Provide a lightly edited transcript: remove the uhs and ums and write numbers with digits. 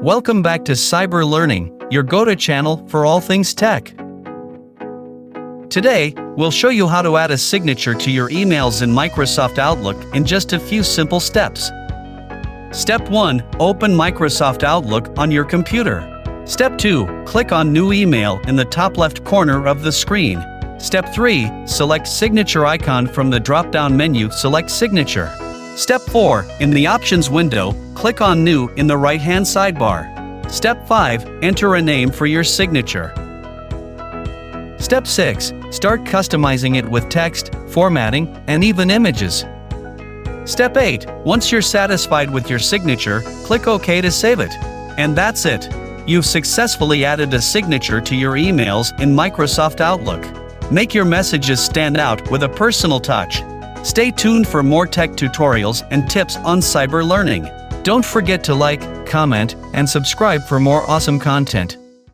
Welcome back to Cyber Learning, your go-to channel for all things tech. Today, we'll show you how to add a signature to your emails in Microsoft Outlook in just a few simple steps. Step 1. Open Microsoft Outlook on your computer. Step 2. Click on New Email in the top left corner of the screen. Step 3. Select Signature icon from the drop-down menu. Select Signature. Step 4. In the Options window, click on New in the right-hand sidebar. Step 5. Enter a name for your signature. Step 6. Start customizing it with text, formatting, and even images. Step 8. Once you're satisfied with your signature, click OK to save it. And that's it. You've successfully added a signature to your emails in Microsoft Outlook. Make your messages stand out with a personal touch. Stay tuned for more tech tutorials and tips on cyber learning. Don't forget to like, comment, and subscribe for more awesome content.